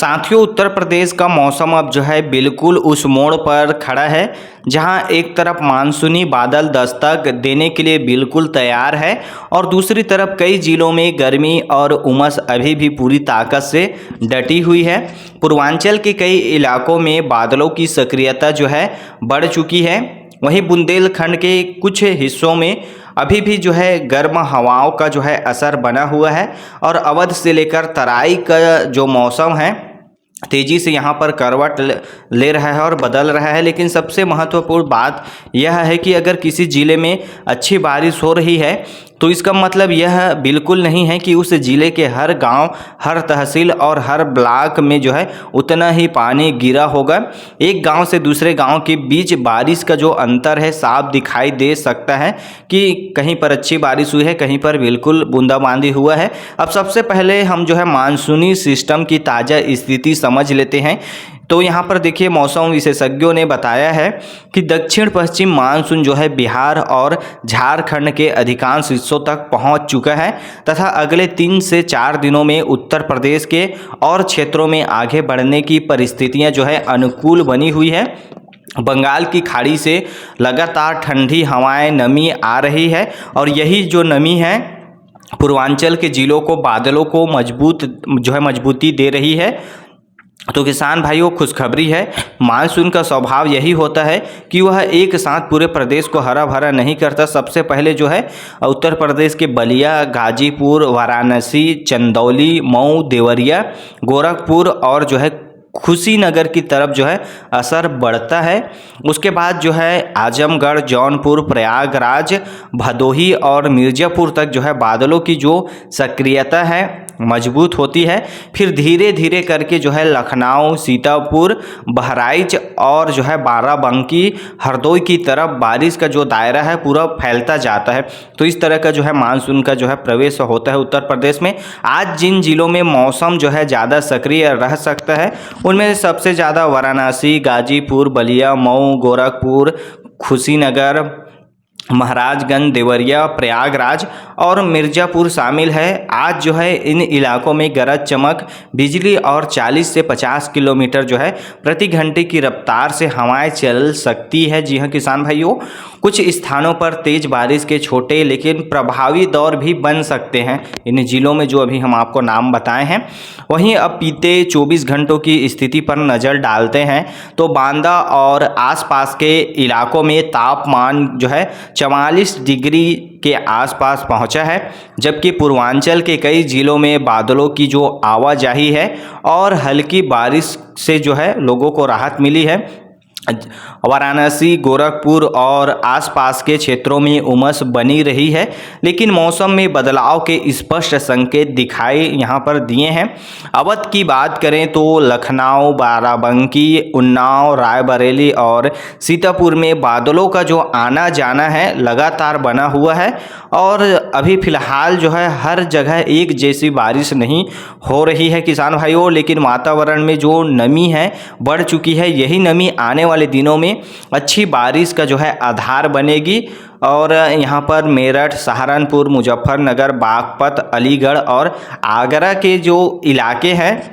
साथियों, उत्तर प्रदेश का मौसम अब जो है बिल्कुल उस मोड़ पर खड़ा है जहां एक तरफ मानसूनी बादल दस्तक देने के लिए बिल्कुल तैयार है और दूसरी तरफ कई जिलों में गर्मी और उमस अभी भी पूरी ताकत से डटी हुई है। पूर्वांचल के कई इलाकों में बादलों की सक्रियता जो है बढ़ चुकी है। वहीं बुंदेलखंड के कुछ हिस्सों में अभी भी जो है गर्म हवाओं का जो है असर बना हुआ है और अवध से लेकर तराई का जो मौसम है तेज़ी से यहाँ पर करवट ले रहा है और बदल रहा है। लेकिन सबसे महत्वपूर्ण बात यह है कि अगर किसी ज़िले में अच्छी बारिश हो रही है तो इसका मतलब यह बिल्कुल नहीं है कि उस ज़िले के हर गांव, हर तहसील और हर ब्लॉक में जो है उतना ही पानी गिरा होगा। एक गांव से दूसरे गांव के बीच बारिश का जो अंतर है साफ दिखाई दे सकता है कि कहीं पर अच्छी बारिश हुई है, कहीं पर बिल्कुल बूंदाबांदी हुआ है। अब सबसे पहले हम जो है मानसूनी सिस्टम की ताज़ा स्थिति समझ लेते हैं। तो यहाँ पर देखिए, मौसम विशेषज्ञों ने बताया है कि दक्षिण पश्चिम मानसून जो है बिहार और झारखंड के अधिकांश हिस्सों तक पहुँच चुका है तथा अगले 3 से 4 दिनों में उत्तर प्रदेश के और क्षेत्रों में आगे बढ़ने की परिस्थितियाँ जो है अनुकूल बनी हुई है। बंगाल की खाड़ी से लगातार ठंडी हवाएं नमी आ रही है और यही जो नमी है पूर्वांचल के जिलों को बादलों को मजबूती दे रही है। तो किसान भाइयों, खुशखबरी है। मानसून का स्वभाव यही होता है कि वह एक साथ पूरे प्रदेश को हरा भरा नहीं करता। सबसे पहले जो है उत्तर प्रदेश के बलिया, गाजीपुर, वाराणसी, चंदौली, मऊ, देवरिया, गोरखपुर और जो है कुशीनगर की तरफ जो है असर बढ़ता है। उसके बाद जो है आजमगढ़, जौनपुर, प्रयागराज, भदोही और मिर्ज़ापुर तक जो है बादलों की जो सक्रियता है मजबूत होती है। फिर धीरे धीरे करके जो है लखनऊ, सीतापुर, बहराइच और जो है बाराबंकी, हरदोई की तरफ बारिश का जो दायरा है पूरा फैलता जाता है। तो इस तरह का जो है मानसून का जो है प्रवेश होता है उत्तर प्रदेश में। आज जिन जिलों में मौसम जो है ज़्यादा सक्रिय रह सकता है उनमें सबसे ज़्यादा वाराणसी, गाजीपुर, बलिया, मऊ, गोरखपुर, कुशीनगर, महाराजगंज, देवरिया, प्रयागराज और मिर्ज़ापुर शामिल है। आज जो है इन इलाकों में गरज चमक, बिजली और 40 से 50 किलोमीटर जो है प्रति घंटे की रफ्तार से हवाएं चल सकती है। जी हाँ किसान भाइयों, कुछ स्थानों पर तेज़ बारिश के छोटे लेकिन प्रभावी दौर भी बन सकते हैं इन जिलों में जो अभी हम आपको नाम बताए हैं। वहीं अब बीते 24 घंटों की स्थिति पर नज़र डालते हैं तो बांदा और आसपास के इलाकों में तापमान जो है 44 डिग्री के आसपास पहुंचा है, जबकि पूर्वांचल के कई जिलों में बादलों की जो आवाजाही है और हल्की बारिश से जो है लोगों को राहत मिली है। वाराणसी, गोरखपुर और आसपास के क्षेत्रों में उमस बनी रही है, लेकिन मौसम में बदलाव के स्पष्ट संकेत दिखाई यहाँ पर दिए हैं। अवध की बात करें तो लखनऊ, बाराबंकी, उन्नाव, रायबरेली और सीतापुर में बादलों का जो आना जाना है लगातार बना हुआ है और अभी फ़िलहाल जो है हर जगह एक जैसी बारिश नहीं हो रही है किसान भाइयों। लेकिन वातावरण में जो नमी है बढ़ चुकी है, यही नमी आने वाले दिनों में अच्छी बारिश का जो है आधार बनेगी और यहाँ पर मेरठ, सहारनपुर, मुजफ्फरनगर, बागपत, अलीगढ़ और आगरा के जो इलाके हैं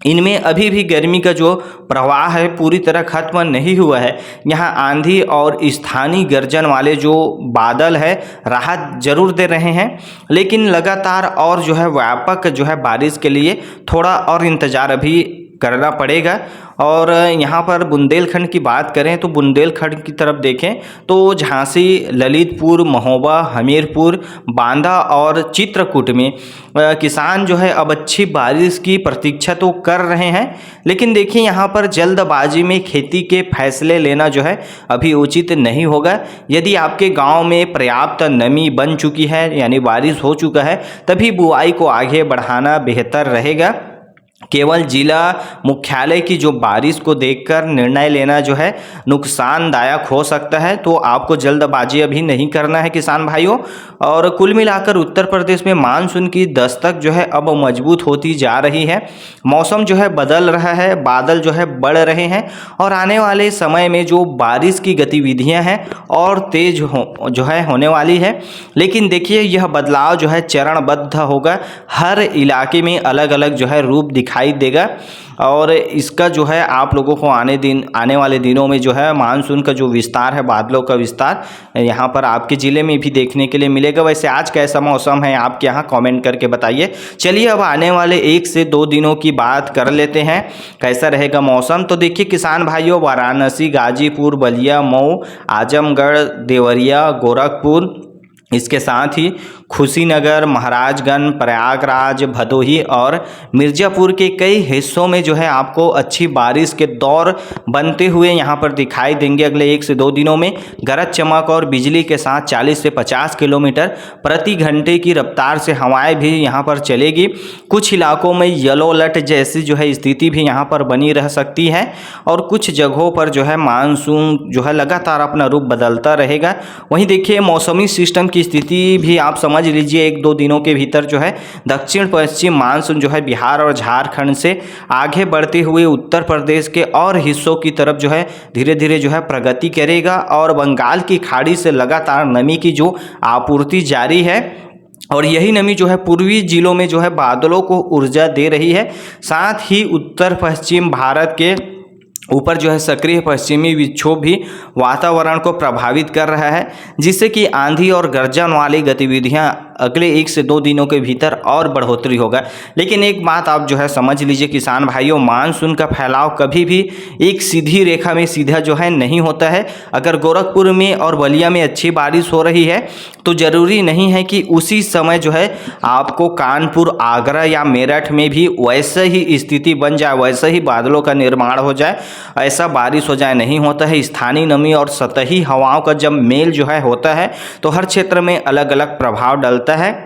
इनमें अभी भी गर्मी का जो प्रवाह है पूरी तरह खत्म नहीं हुआ है। यहाँ आंधी और स्थानीय गर्जन वाले जो बादल है राहत जरूर दे रहे हैं, लेकिन लगातार और जो है व्यापक जो है बारिश के लिए थोड़ा और इंतज़ार अभी करना पड़ेगा। और यहाँ पर बुंदेलखंड की बात करें तो बुंदेलखंड की तरफ देखें तो झांसी, ललितपुर, महोबा, हमीरपुर, बांदा और चित्रकूट में किसान जो है अब अच्छी बारिश की प्रतीक्षा तो कर रहे हैं, लेकिन देखिए यहाँ पर जल्दबाजी में खेती के फैसले लेना जो है अभी उचित नहीं होगा। यदि आपके गांव में पर्याप्त नमी बन चुकी है यानी बारिश हो चुका है तभी बुआई को आगे बढ़ाना बेहतर रहेगा। केवल जिला मुख्यालय की जो बारिश को देखकर निर्णय लेना जो है नुकसानदायक हो सकता है, तो आपको जल्दबाजी अभी नहीं करना है किसान भाइयों। और कुल मिलाकर उत्तर प्रदेश में मानसून की दस्तक जो है अब मजबूत होती जा रही है। मौसम जो है बदल रहा है, बादल जो है बढ़ रहे हैं और आने वाले समय में जो बारिश की गतिविधियां हैं और तेज जो है होने वाली है। लेकिन देखिए यह बदलाव जो है चरणबद्ध होगा, हर इलाके में अलग अलग जो है रूप दिखाई देगा। और इसका जो है आप लोगों को आने वाले दिनों में जो है मानसून का जो विस्तार है, बादलों का विस्तार यहाँ पर आपके ज़िले में भी देखने के लिए मिलेगा। वैसे आज कैसा मौसम है आपके यहाँ, कमेंट करके बताइए। चलिए अब आने वाले 1 से 2 दिनों की बात कर लेते हैं, कैसा रहेगा मौसम। तो देखिए किसान भाइयों, वाराणसी, गाजीपुर, बलिया, मऊ, आजमगढ़, देवरिया, गोरखपुर, इसके साथ ही कुशीनगर, महाराजगंज, प्रयागराज, भदोही और मिर्ज़ापुर के कई हिस्सों में जो है आपको अच्छी बारिश के दौर बनते हुए यहाँ पर दिखाई देंगे। अगले 1 से 2 दिनों में गरज चमक और बिजली के साथ 40 से 50 किलोमीटर प्रति घंटे की रफ्तार से हवाएं भी यहाँ पर चलेगी। कुछ इलाकों में येलो अलर्ट जैसी जो है स्थिति भी यहाँ पर बनी रह सकती है और कुछ जगहों पर जो है मानसून जो है लगातार अपना रूप बदलता रहेगा। वहीं देखिए मौसमी सिस्टम की स्थिति भी आप समझ लीजिए 1-2 दिनों के भीतर जो है दक्षिण पश्चिम मानसून जो है बिहार और झारखंड से आगे बढ़ते हुए उत्तर प्रदेश के और हिस्सों की तरफ जो है धीरे धीरे जो है प्रगति करेगा और बंगाल की खाड़ी से लगातार नमी की जो आपूर्ति जारी है और यही नमी जो है पूर्वी जिलों में जो है बादलों को ऊर्जा दे रही है। साथ ही उत्तर पश्चिम भारत के ऊपर जो है सक्रिय पश्चिमी विक्षोभ भी वातावरण को प्रभावित कर रहा है, जिससे कि आंधी और गर्जन वाली गतिविधियां अगले 1 से 2 दिनों के भीतर और बढ़ोतरी होगा। लेकिन एक बात आप जो है समझ लीजिए किसान भाइयों, मानसून का फैलाव कभी भी एक सीधी रेखा में सीधा जो है नहीं होता है। अगर गोरखपुर में और बलिया में अच्छी बारिश हो रही है तो ज़रूरी नहीं है कि उसी समय जो है आपको कानपुर, आगरा या मेरठ में भी वैसे ही स्थिति बन जाए, वैसे ही बादलों का निर्माण हो जाए, ऐसा बारिश हो जाए, नहीं होता है। स्थानीय नमी और सतही हवाओं का जब मेल जो है होता है तो हर क्षेत्र में अलग अलग प्रभाव डलता है।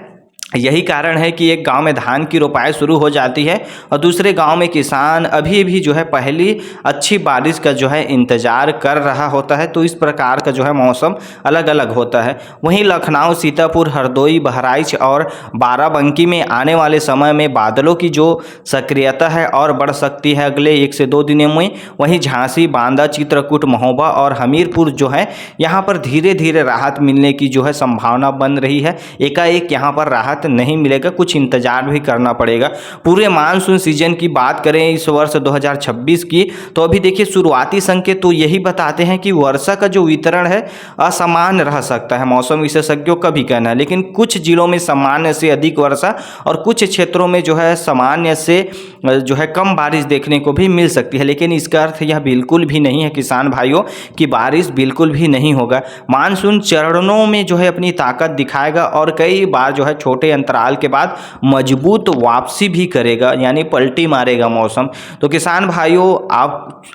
यही कारण है कि एक गांव में धान की रोपाई शुरू हो जाती है और दूसरे गांव में किसान अभी भी जो है पहली अच्छी बारिश का जो है इंतज़ार कर रहा होता है। तो इस प्रकार का जो है मौसम अलग अलग होता है। वहीं लखनऊ, सीतापुर, हरदोई, बहराइच और बाराबंकी में आने वाले समय में बादलों की जो सक्रियता है और बढ़ सकती है अगले 1 से 2 दिनों में। वहीं झांसी, बांदा, चित्रकूट, महोबा और हमीरपुर जो है यहाँ पर धीरे धीरे राहत मिलने की जो है संभावना बन रही है। एकाएक यहाँ पर राहत नहीं मिलेगा, कुछ इंतजार भी करना पड़ेगा। पूरे मानसून सीजन की बात करें इस वर्ष 2026 की, तो अभी देखिए शुरुआती संकेत तो यही बताते हैं कि वर्षा का जो वितरण है असामान्य रह सकता है, मौसम विशेषज्ञों का भी कहना है। लेकिन कुछ जिलों में सामान्य से अधिक वर्षा और कुछ क्षेत्रों में जो है सामान्य से जो है कम बारिश देखने को भी मिल सकती है। लेकिन इसका अर्थ यह बिल्कुल भी नहीं है किसान भाइयों कि बारिश बिल्कुल भी नहीं होगा। मानसून चरणों में जो है अपनी ताकत दिखाएगा और कई बार जो है छोटे अंतराल के बाद मजबूत वापसी भी करेगा, यानी पलटी मारेगा मौसम। तो किसान भाइयों,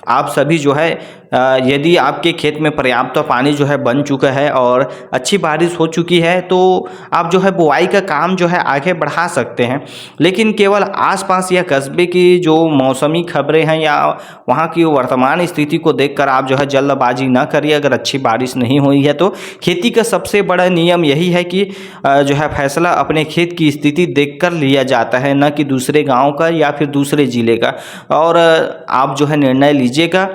आप सभी जो है यदि आपके खेत में पर्याप्त पानी जो है बन चुका है और अच्छी बारिश हो चुकी है तो आप जो है बुआई का काम जो है आगे बढ़ा सकते हैं। लेकिन केवल आसपास या कस्बे की जो मौसमी खबरें हैं या वहाँ की वर्तमान स्थिति को देखकर आप जो है जल्दबाजी ना करिए। अगर अच्छी बारिश नहीं हुई है तो खेती का सबसे बड़ा नियम यही है कि जो है फैसला अपने खेत की स्थिति देखकर लिया जाता है, न कि दूसरे गाँव का या फिर दूसरे ज़िले का। और आप जो है निर्णय लीजिएगा।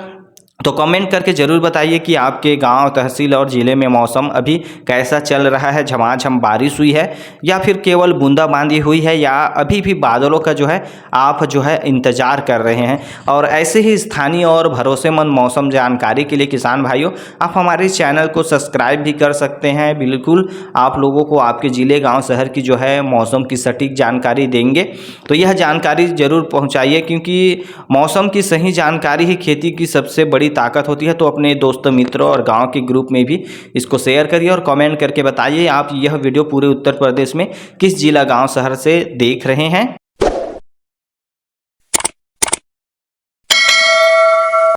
तो कमेंट करके ज़रूर बताइए कि आपके गांव, तहसील और ज़िले में मौसम अभी कैसा चल रहा है। झमाझम बारिश हुई है या फिर केवल बूंदाबांदी हुई है या अभी भी बादलों का जो है आप जो है इंतज़ार कर रहे हैं। और ऐसे ही स्थानीय और भरोसेमंद मौसम जानकारी के लिए किसान भाइयों आप हमारे चैनल को सब्सक्राइब भी कर सकते हैं। बिल्कुल आप लोगों को आपके ज़िले, गाँव, शहर की जो है मौसम की सटीक जानकारी देंगे। तो यह जानकारी ज़रूर पहुँचाइए, क्योंकि मौसम की सही जानकारी ही खेती की सबसे बड़ी ताकत होती है। तो अपने दोस्तों, मित्रों और गांव के ग्रुप में भी इसको शेयर करिए और कमेंट करके बताइए आप यह वीडियो पूरे उत्तर प्रदेश में किस जिला, गांव, शहर से देख रहे हैं।